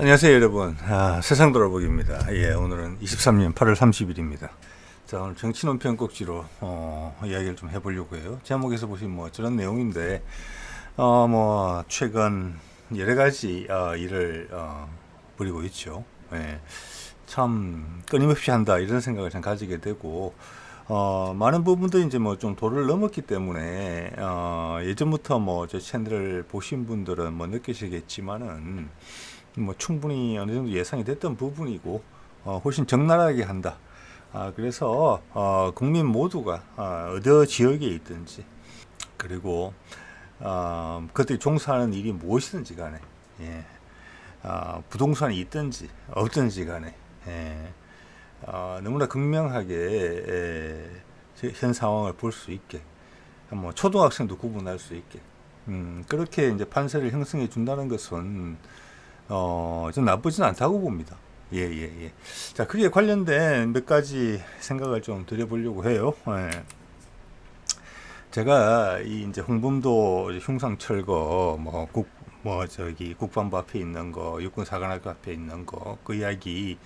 안녕하세요 여러분. 세상 돌아보기입니다. 오늘은 23년 8월 30일입니다. 자, 오늘 정치 논평 꼭지로 이야기를 좀 해보려고 해요. 제목에서 보시면 뭐 저런 내용인데 뭐 최근 여러 가지 일을 벌이고 있죠. 참 끊임없이 한다 이런 생각을 참 가지게 되고 많은 부분들이 이제 뭐 좀 도를 넘었기 때문에 예전부터 뭐 제 채널을 보신 분들은 뭐 느끼시겠지만은 뭐 충분히 어느 정도 예상이 됐던 부분이고 훨씬 적나라하게 한다. 그래서 국민 모두가 어느 지역에 있든지 그리고 그들이 종사하는 일이 무엇이든지 간에 부동산이 있든지 없든지 간에 너무나 극명하게 현 상황을 볼 수 있게 뭐 초등학생도 구분할 수 있게 그렇게 이제 판세를 형성해 준다는 것은 좀 나쁘진 않다고 봅니다. 자, 그에 관련된 몇 가지 생각을 좀 드려보려고 해요. 제가 이 이제 홍범도 흉상철거 국방부 앞에 있는 거, 육군사관학교 앞에 있는 거, 그 이야기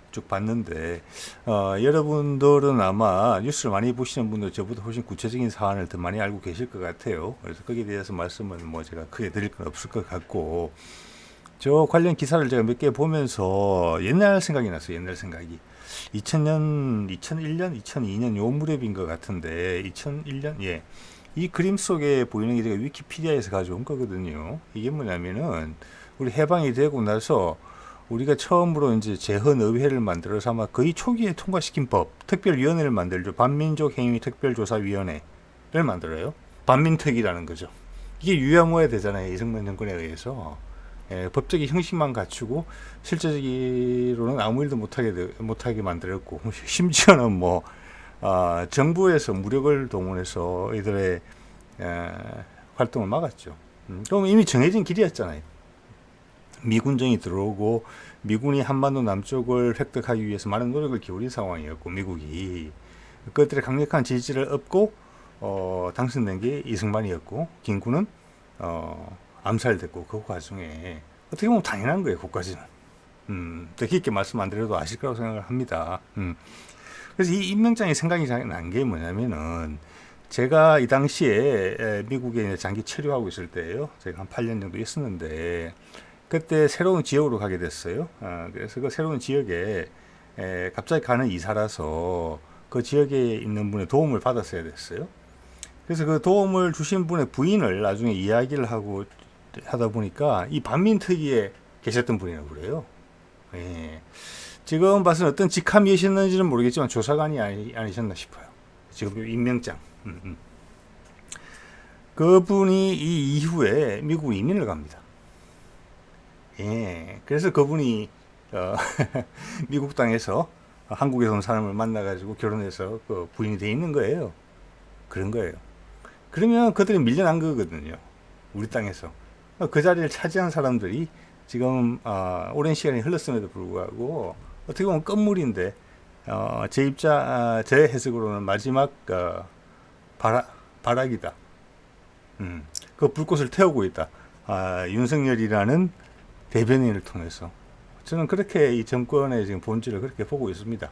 쭉 봤는데 여러분들은 아마 뉴스를 많이 보시는 분들 저보다 훨씬 구체적인 사안을 더 많이 알고 계실 것 같아요. 그래서 거기에 대해서 말씀은 뭐 제가 크게 드릴 건 없을 것 같고. 저 관련 기사를 제가 몇 개 보면서 옛날 생각이 났어요. 옛날 생각이. 2000년, 2001년, 2002년 요 무렵인 것 같은데 2001년 이 그림 속에 보이는 게 제가 위키피디아에서 가져온 거거든요. 이게 뭐냐면은 우리 해방이 되고 나서 우리가 처음으로 이제 재헌의회를 만들어서 아마 거의 초기에 통과시킨 법, 특별위원회를 만들죠. 반민족행위 특별조사위원회를 만들어요. 반민특위라는 거죠. 이게 유야무야 되잖아요. 이승만 정권에 의해서. 법적인 형식만 갖추고 실제적으로는 아무 일도 못하게 만들었고 심지어는 뭐 정부에서 무력을 동원해서 이들의 활동을 막았죠. 그럼 이미 정해진 길이었잖아요. 미군정이 들어오고 미군이 한반도 남쪽을 획득하기 위해서 많은 노력을 기울인 상황이었고 미국이 그것들의 강력한 지지를 얻고 당선된 게 이승만이었고 김구는 암살됐고 그 과정에 어떻게 보면 당연한 거예요. 그것까지는 더 깊게 말씀 안 드려도 아실 거라고 생각을 합니다. 그래서 이 임명장의 생각이 난 게 뭐냐면은 제가 이 당시에 미국에 장기 체류하고 있을 때예요. 제가 한 8년 정도 있었는데 그때 새로운 지역으로 가게 됐어요. 그래서 그 새로운 지역에 갑자기 가는 이사라서 그 지역에 있는 분의 도움을 받았어야 됐어요. 그래서 그 도움을 주신 분의 부인을 나중에 이야기를 하다 보니까 이 반민특위에 계셨던 분이라고 그래요. 지금 봐서는 어떤 직함이셨는지는 모르겠지만 조사관이 아니셨나 싶어요. 지금 임명장. 그분이 이 이후에 미국 이민을 갑니다. 그래서 그분이 미국 땅에서 한국에서 온 사람을 만나가지고 결혼해서 그 부인이 돼 있는 거예요. 그런 거예요. 그러면 그들이 밀려난 거거든요. 우리 땅에서. 그 자리를 차지한 사람들이 지금 오랜 시간이 흘렀음에도 불구하고 어떻게 보면 끝물인데 제 해석으로는 마지막 발악이다. 그 불꽃을 태우고 있다. 윤석열이라는 대변인을 통해서 저는 그렇게 이 정권의 지금 본질을 그렇게 보고 있습니다.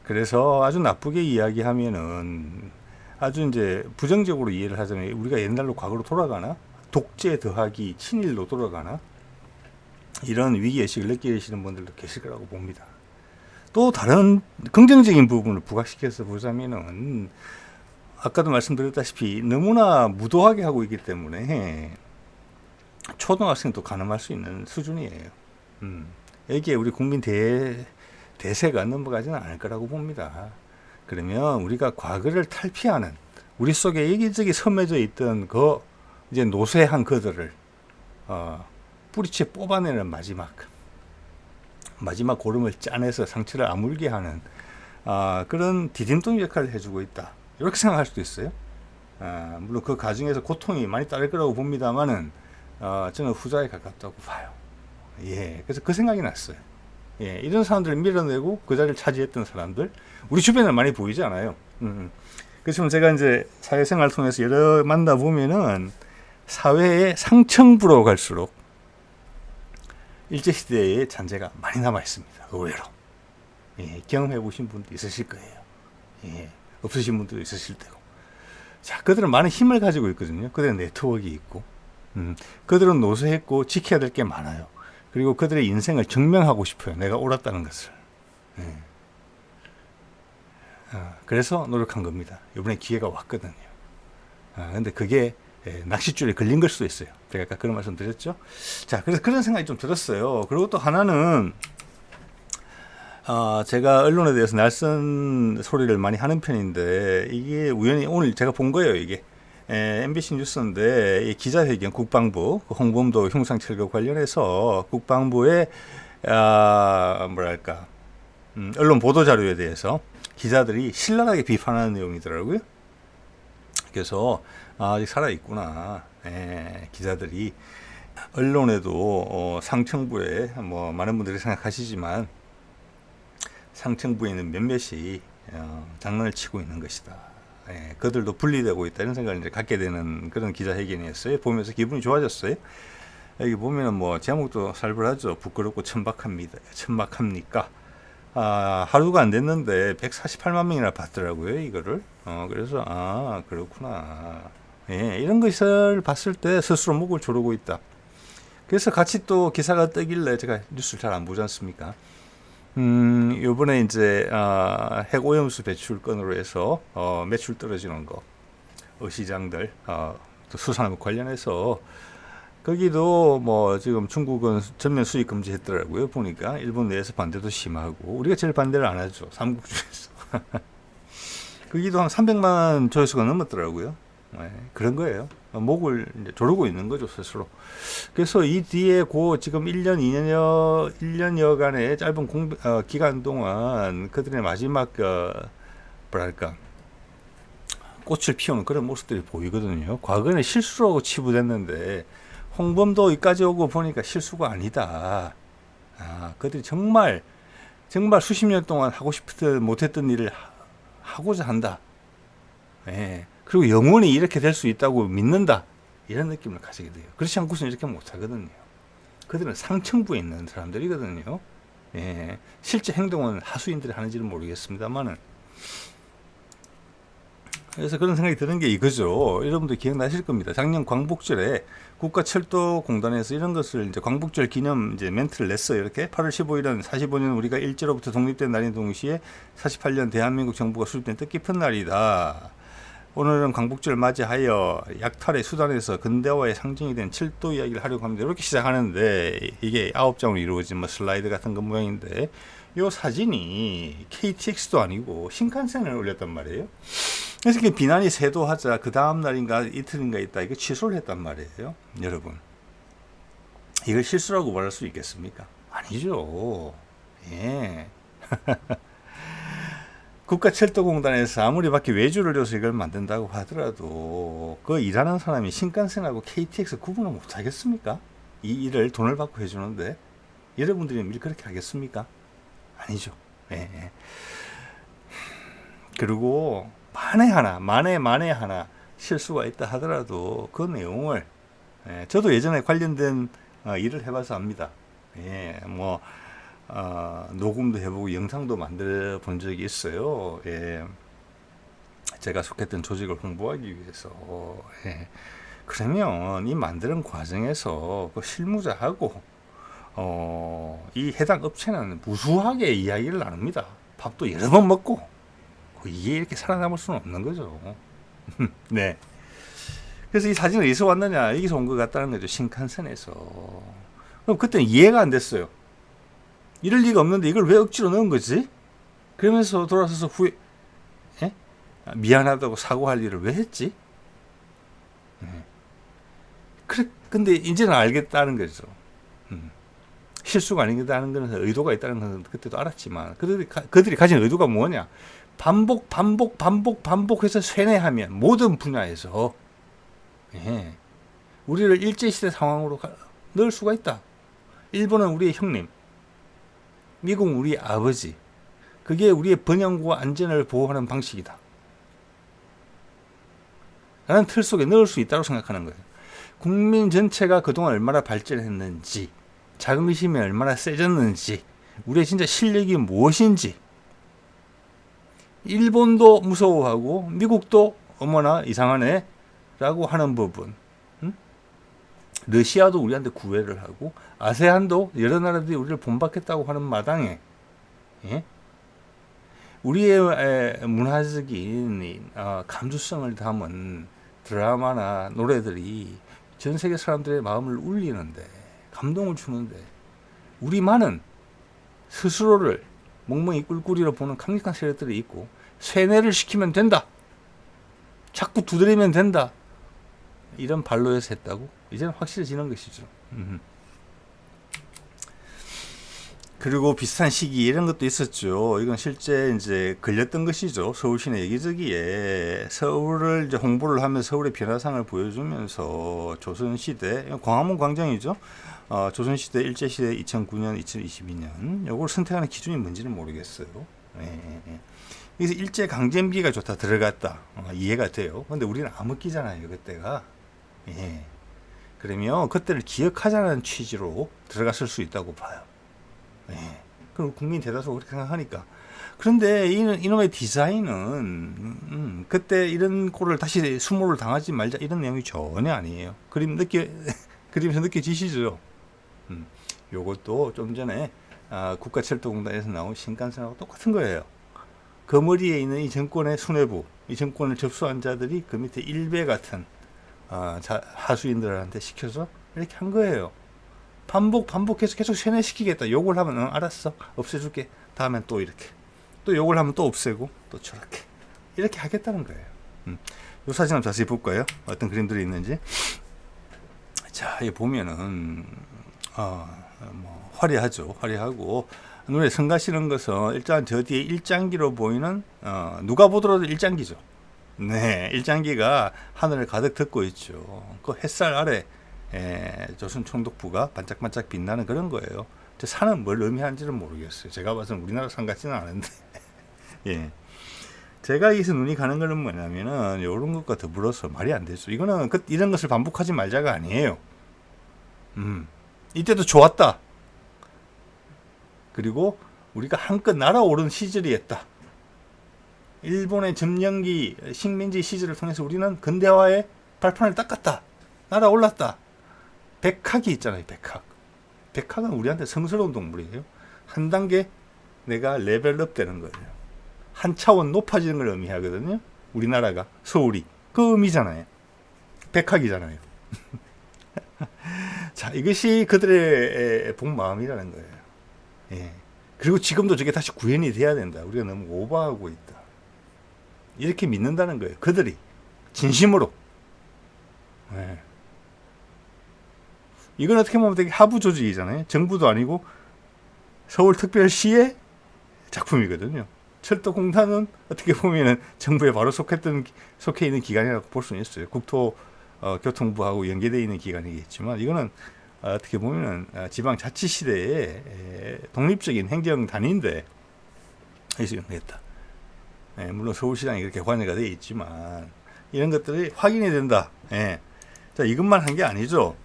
그래서 아주 나쁘게 이야기하면은 아주 이제 부정적으로 이해를 하자면 우리가 옛날로 과거로 돌아가나? 독재 더하기 친일로 돌아가나? 이런 위기의식을 느끼시는 분들도 계실 거라고 봅니다. 또 다른 긍정적인 부분을 부각시켜서 보자면은 아까도 말씀드렸다시피 너무나 무도하게 하고 있기 때문에 초등학생도 가늠할 수 있는 수준이에요. 여기에 우리 국민 대세가 넘어가지는 않을 거라고 봅니다. 그러면 우리가 과거를 탈피하는 우리 속에 여기저기 섬해져 있던 그 이제 노쇠한 그들을 뿌리채 뽑아내는 마지막 고름을 짜내서 상처를 아물게 하는 그런 디딤돌 역할을 해주고 있다. 이렇게 생각할 수도 있어요. 물론 그 과정에서 고통이 많이 따를 거라고 봅니다만은 저는 후자에 가깝다고 봐요. 그래서 그 생각이 났어요. 이런 사람들을 밀어내고 그 자리를 차지했던 사람들 우리 주변에 많이 보이지 않아요. 그래서 제가 이제 사회생활을 통해서 여러 만나 보면은 사회의 상층부로 갈수록 일제시대의 잔재가 많이 남아 있습니다. 의외로. 예, 경험해 보신 분도 있으실 거예요. 예, 없으신 분도 있으실 테고. 자, 그들은 많은 힘을 가지고 있거든요. 그들은 네트워크가 있고, 그들은 노쇠했고 지켜야 될 게 많아요. 그리고 그들의 인생을 증명하고 싶어요. 내가 옳았다는 것을. 예. 그래서 노력한 겁니다. 이번에 기회가 왔거든요. 근데 그게 낚싯줄에 걸린 걸 수도 있어요. 제가 아까 그런 말씀 드렸죠. 자, 그래서 그런 생각이 좀 들었어요. 그리고 또 하나는, 제가 언론에 대해서 날선 소리를 많이 하는 편인데, 이게 우연히 오늘 제가 본 거예요, 이게. MBC 뉴스인데, 이 기자회견, 국방부, 홍범도 흉상철거 관련해서 국방부의, 뭐랄까, 언론 보도자료에 대해서 기자들이 신랄하게 비판하는 내용이더라고요. 그래서, 아직 살아있구나. 기자들이. 언론에도, 상층부에, 뭐, 많은 분들이 생각하시지만, 상층부에 있는 몇몇이 장난을 치고 있는 것이다. 그들도 분리되고 있다. 이런 생각을 이제 갖게 되는 그런 기자회견이었어요. 보면서 기분이 좋아졌어요. 여기 보면은 뭐 제목도 살벌하죠. 부끄럽고 천박합니까? 하루가 안 됐는데 148만 명이나 봤더라고요. 이거를. 그래서 그렇구나. 이런 것을 봤을 때 스스로 목을 조르고 있다. 그래서 같이 또 기사가 뜨길래 제가 뉴스를 잘 안 보지 않습니까? 요번에 이제, 핵 오염수 배출 건으로 해서, 매출 떨어지는 거, 시장들, 또 수산업 관련해서, 거기도 뭐 지금 중국은 전면 수입 금지했더라고요. 보니까 일본 내에서 반대도 심하고, 우리가 제일 반대를 안 하죠. 삼국 중에서. 거기도 한 300만 조회수가 넘었더라고요. 그런 거예요. 목을 이제 조르고 있는 거죠, 스스로. 그래서 이 뒤에 지금 1년, 1년여간의 짧은 기간 동안 그들의 마지막, 뭐랄까, 꽃을 피우는 그런 모습들이 보이거든요. 과거에는 실수라고 치부됐는데, 홍범도 여기까지 오고 보니까 실수가 아니다. 그들이 정말 수십 년 동안 하고 싶었던, 못했던 일을 하고자 한다. 그리고 영원히 이렇게 될 수 있다고 믿는다. 이런 느낌을 가지게 돼요. 그렇지 않고서는 이렇게 못하거든요. 그들은 상층부에 있는 사람들이거든요. 실제 행동은 하수인들이 하는지는 모르겠습니다만은. 그래서 그런 생각이 드는 게 이거죠. 여러분들 기억나실 겁니다. 작년 광복절에 국가철도공단에서 이런 것을 이제 광복절 기념 이제 멘트를 냈어요. 이렇게 8월 15일은 45년 우리가 일제로부터 독립된 날인 동시에 48년 대한민국 정부가 수립된 뜻깊은 날이다. 오늘은 광복절을 맞이하여 약탈의 수단에서 근대화의 상징이 된 철도 이야기를 하려고 합니다. 이렇게 시작하는데 이게 9장으로 이루어진 뭐 슬라이드 같은 거 모양인데 이 사진이 KTX도 아니고 신칸센을 올렸단 말이에요. 그래서 이렇게 비난이 쇄도하자 그 다음 날인가 이틀인가 있다 이거 취소를 했단 말이에요. 여러분 이걸 실수라고 말할 수 있겠습니까? 아니죠. 국가철도공단에서 아무리 밖에 외주를 줘서 이걸 만든다고 하더라도 그 일하는 사람이 신칸센하고 KTX 구분을 못 하겠습니까? 이 일을 돈을 받고 해주는데 여러분들이 일 그렇게 하겠습니까? 아니죠. 그리고 만에 하나 실수가 있다 하더라도 그 내용을 저도 예전에 관련된 일을 해봐서 압니다. 녹음도 해보고 영상도 만들어 본 적이 있어요. 제가 속했던 조직을 홍보하기 위해서. 그러면 이 만드는 과정에서 그 실무자하고 이 해당 업체는 무수하게 이야기를 나눕니다. 밥도 여러 번 먹고 이게 이렇게 살아남을 수는 없는 거죠. 네. 그래서 이 사진은 어디서 왔느냐? 여기서 온 것 같다는 거죠. 신칸센에서. 그럼 그때는 이해가 안 됐어요. 이럴 리가 없는데 이걸 왜 억지로 넣은 거지? 그러면서 돌아서서 미안하다고 사과할 일을 왜 했지? 그래, 근데 이제는 알겠다는 거죠. 실수가 아니다는 것은 의도가 있다는 것은 그때도 알았지만 그들이 가진 의도가 뭐냐? 반복해서 세뇌하면 모든 분야에서 우리를 일제시대 상황으로 넣을 수가 있다. 일본은 우리의 형님, 미국은 우리의 아버지. 그게 우리의 번영과 안전을 보호하는 방식이다. 라는 틀 속에 넣을 수 있다고 생각하는 거예요. 국민 전체가 그동안 얼마나 발전했는지 자긍심이 얼마나 세졌는지, 우리의 진짜 실력이 무엇인지, 일본도 무서워하고 미국도 어머나 이상하네 라고 하는 부분, 러시아도 우리한테 구애를 하고 아세안도 여러 나라들이 우리를 본받겠다고 하는 마당에, 예? 우리의 문화적인 감수성을 담은 드라마나 노래들이 전 세계 사람들의 마음을 울리는데, 감동을 주는데, 우리만은 스스로를 멍멍이 꿀꿀이로 보는 강력한 세력들이 있고, 세뇌를 시키면 된다, 자꾸 두드리면 된다, 이런 반로에서 했다고 이제는 확실해지는 것이죠. 그리고 비슷한 시기 이런 것도 있었죠. 이건 실제 이제 걸렸던 것이죠. 서울시내 여기저기에 서울을 이제 홍보를 하면서 서울의 변화상을 보여주면서 조선시대, 광화문 광장이죠. 조선시대, 일제시대 2009년, 2022년 요걸 선택하는 기준이 뭔지는 모르겠어요. 예. 그래서 일제강점기가 좋다, 들어갔다, 이해가 돼요. 근데 우리는 암흑기잖아요, 그때가. 예. 그러면 그때를 기억하자는 취지로 들어갔을 수 있다고 봐요. 예. 그럼 국민 대다수가 그렇게 생각하니까. 그런데 이놈의 디자인은 그때 이런 꼴을 다시 수모를 당하지 말자 이런 내용이 전혀 아니에요. 그림에서 느껴지시죠? 요것도 좀 전에 국가철도공단에서 나온 신칸센하고 똑같은 거예요. 그 머리에 있는 이 정권의 수뇌부, 이 정권을 접수한 자들이 그 밑에 일베 같은 하수인들한테 시켜서 이렇게 한 거예요. 반복해서 계속 세뇌시키겠다. 욕을 하면 알았어, 없애줄게. 다음엔 또 이렇게, 또 욕을 하면 또 없애고, 또 저렇게, 이렇게 하겠다는 거예요. 이 사진 한번 자세히 볼까요? 어떤 그림들이 있는지. 자, 이 보면은 뭐 화려하죠. 화려하고 눈에 성가시는 것은 일단 저 뒤에 일장기로 보이는 누가 보더라도 일장기죠. 네, 일장기가 하늘을 가득 덮고 있죠. 그 햇살 아래 조선 총독부가 반짝반짝 빛나는 그런 거예요. 산은 뭘 의미하는지는 모르겠어요. 제가 봐서는 우리나라 산 같지는 않은데. 예. 제가 여기서 눈이 가는 거는 뭐냐면은 이런 것과 더불어서 말이 안 되죠. 이거는 이런 것을 반복하지 말자가 아니에요. 이때도 좋았다. 그리고 우리가 한껏 날아오른 시절이었다. 일본의 점령기 식민지 시절을 통해서 우리는 근대화의 발판을 닦았다. 날아올랐다. 백학이 있잖아요. 백학은 우리한테 성스러운 동물이에요. 한 단계 내가 레벨업 되는 거예요. 한 차원 높아지는 걸 의미하거든요. 우리나라가, 서울이 그 의미잖아요. 백학이잖아요. 자, 이것이 그들의 복마음이라는 거예요. 예. 그리고 지금도 저게 다시 구현이 돼야 된다. 우리가 너무 오버하고 있다. 이렇게 믿는다는 거예요. 그들이 진심으로. 예. 이건 어떻게 보면 되게 하부 조직이잖아요. 정부도 아니고 서울특별시의 작품이거든요. 철도공단은 어떻게 보면은 정부에 바로 속해 있는 기관이라고 볼 수는 있어요. 국토교통부하고 연계되어 있는 기관이겠지만, 이거는 어떻게 보면은 지방자치시대의 독립적인 행정단인데 해서 연계했다. 물론 서울시장이 그렇게 관여가 되어 있지만 이런 것들이 확인이 된다. 자, 이것만 한 게 아니죠.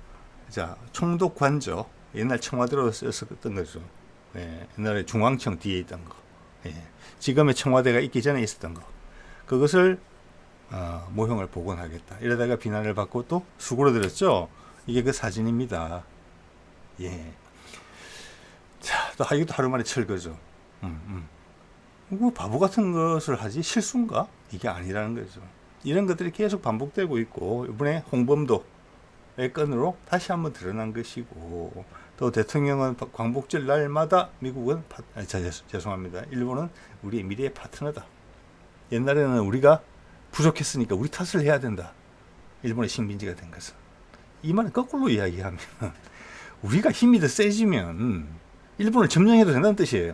자, 총독관저, 옛날 청와대로 썼던 거죠. 옛날에 중앙청 뒤에 있던 거. 지금의 청와대가 있기 전에 있었던 거. 그것을 모형을 복원하겠다. 이러다가 비난을 받고 또 수그러들었죠. 이게 그 사진입니다. 예. 자, 또 이것도 하루 만에 철거죠. 뭐 바보 같은 것을 하지 실수인가? 이게 아니라는 거죠. 이런 것들이 계속 반복되고 있고, 이번에 홍범도의 건으로 다시 한번 드러난 것이고, 또 대통령은 광복절 날마다 미국은 죄송합니다. 일본은 우리의 미래의 파트너다. 옛날에는 우리가 부족했으니까 우리 탓을 해야 된다. 일본의 식민지가 된 것은. 이 말은 거꾸로 이야기하면 우리가 힘이 더 세지면 일본을 점령해도 된다는 뜻이에요.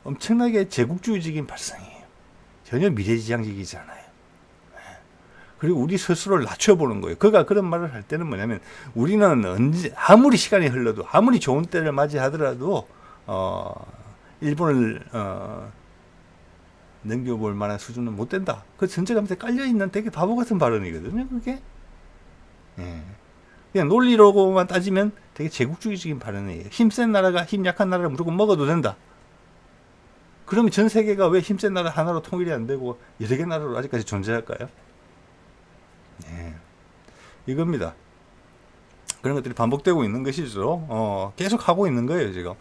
엄청나게 제국주의적인 발상이에요. 전혀 미래지향적이지 않아요. 그리고 우리 스스로를 낮춰보는 거예요. 그가 그런 말을 할 때는 뭐냐면, 우리는 언제 아무리 시간이 흘러도, 아무리 좋은 때를 맞이하더라도 일본을 넘겨볼 만한 수준은 못 된다. 그 전체가 밑에 깔려있는 되게 바보 같은 발언이거든요, 그게. 그냥 논리로만 따지면 되게 제국주의적인 발언이에요. 힘센 나라가 힘 약한 나라를 무조건 먹어도 된다. 그러면 전 세계가 왜 힘센 나라 하나로 통일이 안 되고 여러 개 나라로 아직까지 존재할까요? 네. 이겁니다. 그런 것들이 반복되고 있는 것이죠. 계속 하고 있는 거예요, 지금.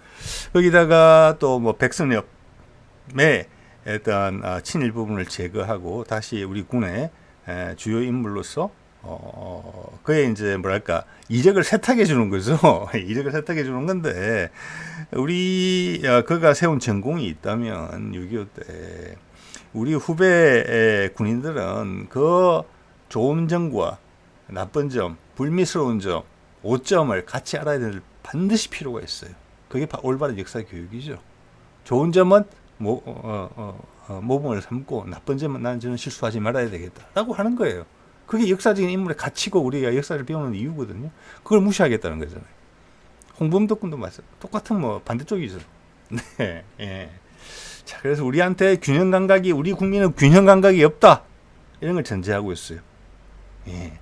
거기다가 또 뭐 백선엽의 어떤 친일 부분을 제거하고 다시 우리 군의 주요 인물로서 그의 이제 뭐랄까 이력을 세탁해 주는 거죠. 이력을 세탁해 주는 건데 우리 그가 세운 전공이 있다면 6.25 때 우리 후배 군인들은 그 좋은 점과 나쁜 점, 불미스러운 점, 오점을 같이 알아야 될 반드시 필요가 있어요. 그게 올바른 역사 교육이죠. 좋은 점은 모범을 삼고 나쁜 점은 나는 저는 실수하지 말아야 되겠다라고 하는 거예요. 그게 역사적인 인물의 가치고 우리가 역사를 배우는 이유거든요. 그걸 무시하겠다는 거잖아요. 홍범도 군도 마찬가지. 똑같은 뭐 반대쪽이죠. 네. 예. 자, 그래서 우리한테 균형 감각이 우리 국민은 균형 감각이 없다. 이런 걸 전제하고 있어요. 예.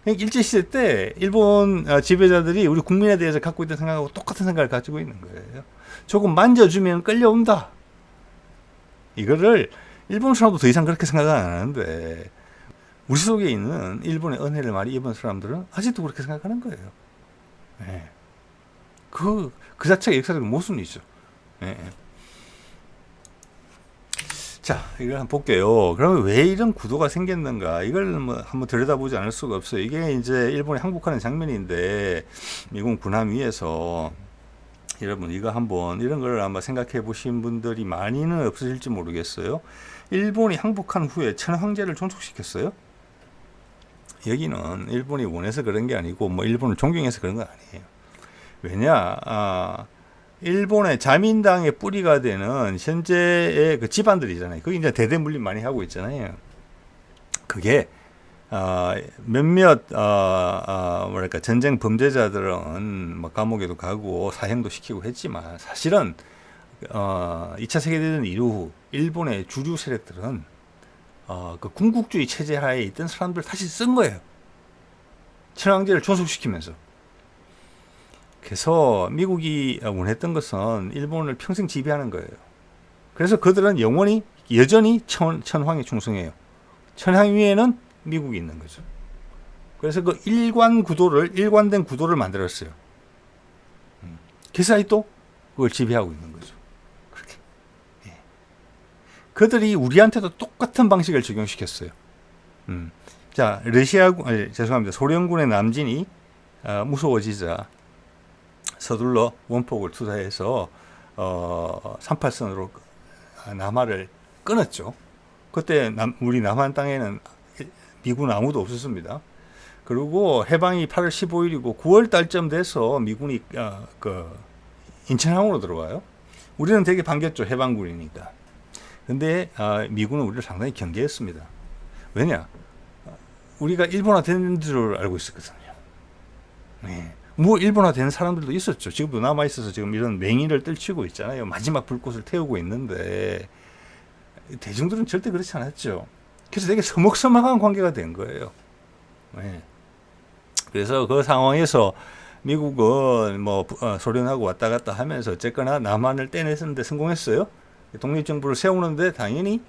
일제시대 때 일본 지배자들이 우리 국민에 대해서 갖고 있던 생각하고 똑같은 생각을 가지고 있는 거예요. 조금 만져주면 끌려온다. 이거를 일본 사람도 더 이상 그렇게 생각을 안 하는데 우리 속에 있는 일본의 은혜를 많이 입은 사람들은 아직도 그렇게 생각하는 거예요. 예. 그 자체가 역사적인 모순이죠. 예. 자, 이걸 한번 볼게요. 그러면 왜 이런 구도가 생겼는가? 이걸 뭐 한번 들여다보지 않을 수가 없어요. 이게 이제 일본이 항복하는 장면인데, 미군 군함 위에서, 여러분, 이거 한번, 이런 걸 아마 생각해 보신 분들이 많이는 없으실지 모르겠어요. 일본이 항복한 후에 천황제를 존속시켰어요. 여기는 일본이 원해서 그런 게 아니고, 뭐, 일본을 존경해서 그런 건 아니에요. 왜냐, 일본의 자민당의 뿌리가 되는 현재의 그 집안들이잖아요. 그게 이제 대대물림 많이 하고 있잖아요. 그게 몇몇 뭐랄까 전쟁 범죄자들은 뭐 감옥에도 가고 사형도 시키고 했지만 사실은 2차 세계대전 이후 일본의 주류 세력들은 그 군국주의 체제 하에 있던 사람들 다시 쓴 거예요. 천황제를 존속시키면서. 그래서 미국이 원했던 것은 일본을 평생 지배하는 거예요. 그래서 그들은 여전히 천황에 충성해요. 천황 위에는 미국이 있는 거죠. 그래서 그 일관된 구도를 만들었어요. 그래서 아직도 그걸 지배하고 있는 거죠. 그렇게. 예. 그들이 우리한테도 똑같은 방식을 적용시켰어요. 자, 죄송합니다. 소련군의 남진이 무서워지자 서둘러 원폭을 투사해서 38선으로 남하를 끊었죠. 그때 우리 남한 땅에는 미군 아무도 없었습니다. 그리고 해방이 8월 15일이고 9월 달쯤 돼서 미군이 인천항으로 들어와요. 우리는 되게 반겼죠. 해방군이니까. 근데 미군은 우리를 상당히 경계했습니다. 왜냐? 우리가 일본화 된 줄 알고 있었거든요. 네. 뭐 일본화 된 사람들도 있었죠. 지금도 남아있어서 지금 이런 맹위를 떨치고 있잖아요. 마지막 불꽃을 태우고 있는데 대중들은 절대 그렇지 않았죠. 그래서 되게 서먹서먹한 관계가 된 거예요. 네. 그래서 그 상황에서 미국은 뭐 소련하고 왔다 갔다 하면서 어쨌거나 남한을 떼내는데 성공했어요. 독립정부를 세우는데 당연히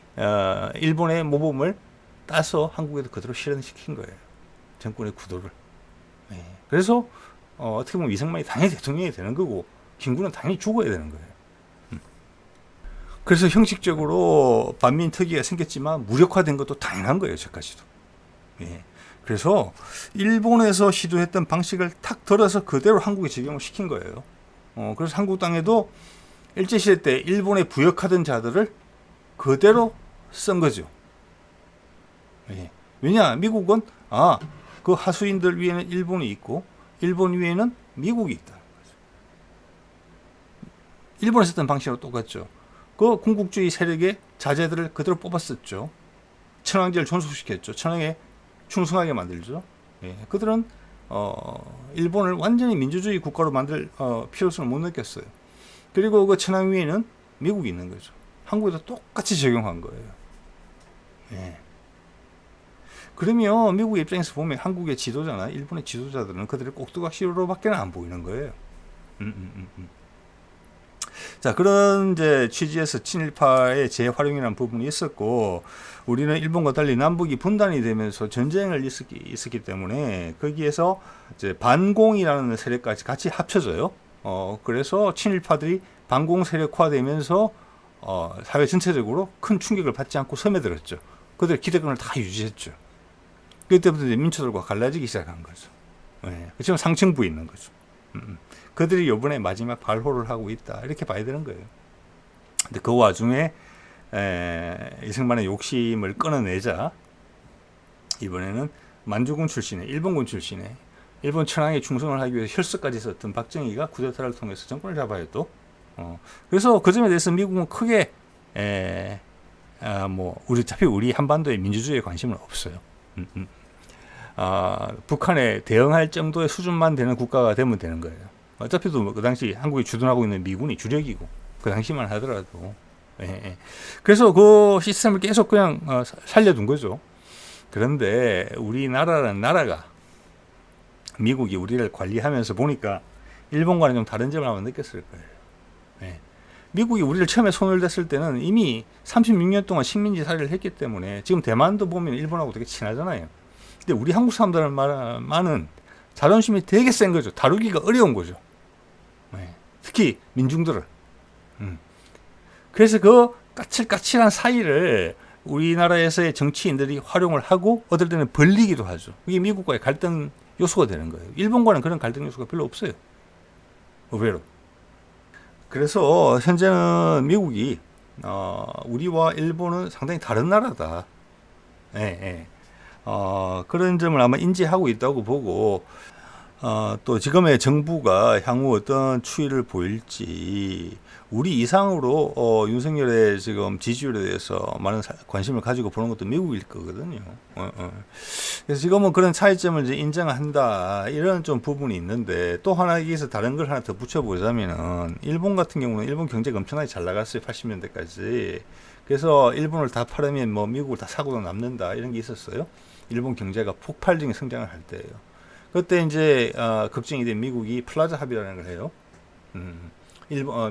일본의 모범을 따서 한국에도 그대로 실현시킨 거예요. 정권의 구도를. 네. 그래서 어떻게 보면 이승만이 당연히 대통령이 되는 거고 김구는 당연히 죽어야 되는 거예요. 그래서 형식적으로 반민특위가 생겼지만 무력화된 것도 당연한 거예요. 저까지도. 예. 그래서 일본에서 시도했던 방식을 탁 들어서 그대로 한국에 적용을 시킨 거예요. 그래서 한국 땅에도 일제시대 때 일본에 부역하던 자들을 그대로 쓴 거죠. 예. 왜냐? 미국은 그 하수인들 위에는 일본이 있고 일본 위에는 미국이 있다는 거죠. 일본에서 했던 방식으로 똑같죠. 그 군국주의 세력의 자제들을 그대로 뽑았었죠. 천황제를 존속시켰죠. 천황에 충성하게 만들죠. 예. 그들은 일본을 완전히 민주주의 국가로 만들 필요성을 못 느꼈어요. 그리고 그 천황 위에는 미국이 있는 거죠. 한국에도 똑같이 적용한 거예요. 예. 그러면 미국의 입장에서 보면 한국의 지도자나 일본의 지도자들은 그들의 꼭두각시로밖에 안 보이는 거예요. 자, 그런 이제 취지에서 친일파의 재활용이라는 부분이 있었고, 우리는 일본과 달리 남북이 분단이 되면서 전쟁을 있었기 때문에 거기에서 이제 반공이라는 세력까지 같이 합쳐져요. 그래서 친일파들이 반공 세력화되면서 사회 전체적으로 큰 충격을 받지 않고 섬에들었죠. 그들의 기득권을 다 유지했죠. 그때부터 이제 민초들과 갈라지기 시작한 거죠. 네. 지금 상층부에 있는 거죠. 그들이 이번에 마지막 발호를 하고 있다, 이렇게 봐야 되는 거예요. 근데 그 와중에 이승만의 욕심을 끊어내자 이번에는 만주군 출신의, 일본군 출신의, 일본 천황에 충성을 하기 위해서 혈서까지 썼던 박정희가 쿠데타를 통해서 정권을 잡아요 또. 그래서 그 점에 대해서 미국은 크게 우리 한반도의 민주주의에 관심은 없어요. 북한에 대응할 정도의 수준만 되는 국가가 되면 되는 거예요. 어차피 그 당시 한국이 주둔하고 있는 미군이 주력이고, 그 당시만 하더라도. 그래서 그 시스템을 계속 그냥 살려둔 거죠. 그런데 우리나라라는 나라가, 미국이 우리를 관리하면서 보니까 일본과는 좀 다른 점을 아마 느꼈을 거예요. 미국이 우리를 처음에 손을 댔을 때는 이미 36년 동안 식민지 살이를 했기 때문에, 지금 대만도 보면 일본하고 되게 친하잖아요. 근데 우리 한국 사람들만은 자존심이 되게 센 거죠. 다루기가 어려운 거죠. 특히 민중들을. 그래서 그 까칠까칠한 사이를 우리나라에서의 정치인들이 활용을 하고, 어떨 때는 벌리기도 하죠. 이게 미국과의 갈등 요소가 되는 거예요. 일본과는 그런 갈등 요소가 별로 없어요. 의외로. 그래서 현재는 미국이 우리와 일본은 상당히 다른 나라다. 그런 점을 아마 인지하고 있다고 보고, 또 지금의 정부가 향후 어떤 추이를 보일지, 우리 이상으로 윤석열의 지금 지지율에 대해서 많은 관심을 가지고 보는 것도 미국일 거거든요. 그래서 지금은 그런 차이점을 이제 인정한다, 이런 좀 부분이 있는데, 또 하나 여기서 다른 걸 하나 더 붙여보자면은, 일본 같은 경우는 일본 경제가 엄청나게 잘 나갔어요. 80년대까지. 그래서 일본을 다 팔으면 뭐 미국을 다 사고도 남는다, 이런 게 있었어요. 일본 경제가 폭발적인 성장을 할 때예요. 그때 이제 걱정이 된 미국이 플라자 합의라는 걸 해요.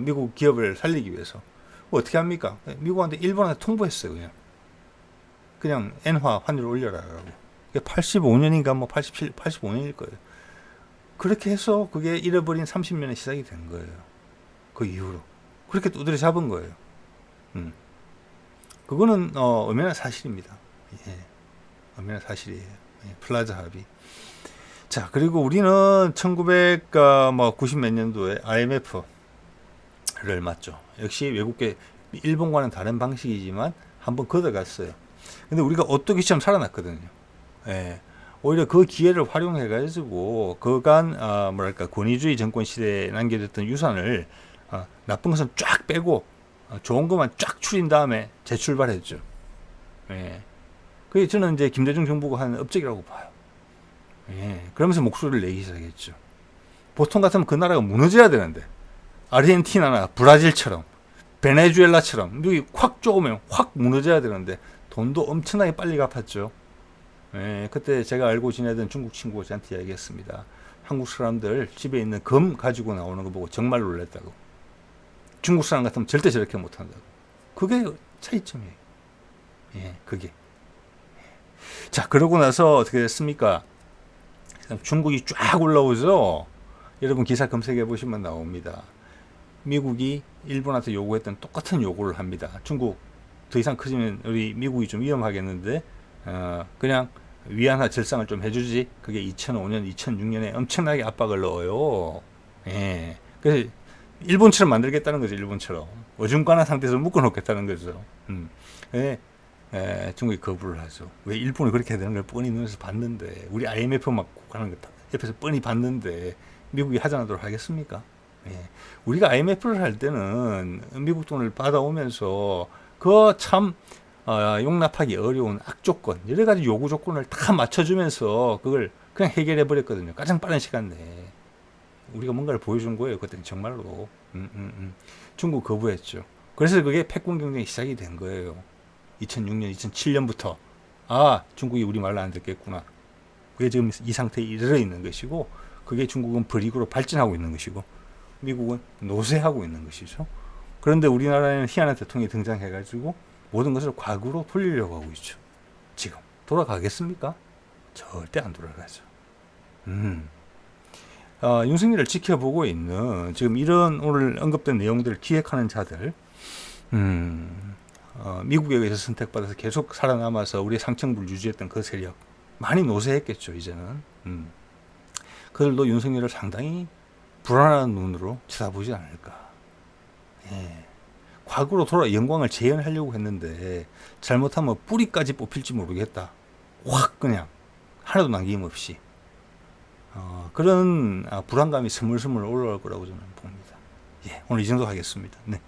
미국 기업을 살리기 위해서. 어떻게 합니까? 미국한테 일본한테 통보했어요. 그냥 엔화 환율 올려라라고. 85년인가 뭐 87, 85년일 거예요. 그렇게 해서 그게 잃어버린 30년의 시작이 된 거예요. 그 이후로. 그렇게 두드려 잡은 거예요. 그거는 엄연한 사실입니다. 엄연한 사실이에요. 플라자 합의. 자, 그리고 우리는 1990 몇 년도에 IMF를 맞죠. 역시 외국계, 일본과는 다른 방식이지만 한번 걷어갔어요. 근데 우리가 오뚜기처럼 살아났거든요. 오히려 그 기회를 활용해가지고 그간 권위주의 정권 시대에 남겨졌던 유산을 나쁜 것은 쫙 빼고 좋은 것만 쫙 추린 다음에 재출발했죠. 그게 저는 이제 김대중 정부가 한 업적이라고 봐요. 그러면서 목소리를 내기 시작했죠. 보통 같으면 그 나라가 무너져야 되는데, 아르헨티나나 브라질처럼, 베네수엘라처럼 미국이 확 쪼으면 확 무너져야 되는데, 돈도 엄청나게 빨리 갚았죠. 그때 제가 알고 지내던 중국 친구가 저한테 이야기했습니다. 한국 사람들 집에 있는 금 가지고 나오는 거 보고 정말 놀랐다고. 중국 사람 같으면 절대 저렇게 못한다고. 그게 차이점이에요. 그게. 자, 그러고 나서 어떻게 됐습니까? 중국이 쫙 올라오죠. 여러분 기사 검색해 보시면 나옵니다. 미국이 일본한테 요구했던 똑같은 요구를 합니다. 중국 더 이상 커지면 우리 미국이 좀 위험하겠는데 그냥 위안화 절상을 좀 해주지. 그게 2005년, 2006년에 엄청나게 압박을 넣어요. 그래서 일본처럼 만들겠다는 거죠. 일본처럼 어중간한 상태에서 묶어놓겠다는 거죠. 중국이 거부를 하죠. 왜? 일본이 그렇게 해야 되는 걸 뻔히 눈에서 봤는데, 우리 IMF 막 하는 거 옆에서 뻔히 봤는데 미국이 하지 않도록 하겠습니까? 우리가 IMF를 할 때는 미국 돈을 받아오면서 그 참 용납하기 어려운 악조건, 여러 가지 요구 조건을 다 맞춰주면서 그걸 그냥 해결해 버렸거든요. 가장 빠른 시간 내에. 우리가 뭔가를 보여준 거예요. 그때는 정말로. 중국 거부했죠. 그래서 그게 패권 경쟁이 시작이 된 거예요. 2006년, 2007년부터. 아, 중국이 우리 말을 안 듣겠구나. 그게 지금 이 상태에 이르러 있는 것이고, 그게 중국은 불이익으로 발전하고 있는 것이고, 미국은 노쇠하고 있는 것이죠. 그런데 우리나라에는 희한한 대통령이 등장해가지고 모든 것을 과거로 돌리려고 하고 있죠. 지금 돌아가겠습니까? 절대 안 돌아가죠. 윤석열을 지켜보고 있는 지금 이런 오늘 언급된 내용들을 기획하는 자들, 미국에 의해서 선택받아서 계속 살아남아서 우리의 상층부를 유지했던 그 세력 많이 노쇠했겠죠. 이제는 그들도 윤석열을 상당히 불안한 눈으로 쳐다보지 않을까. 예. 과거로 돌아 영광을 재현하려고 했는데 잘못하면 뿌리까지 뽑힐지 모르겠다. 확 그냥 하나도 남김없이 그런 불안감이 스물스물 올라올 거라고 저는 봅니다. 예, 오늘 이 정도 하겠습니다. 네.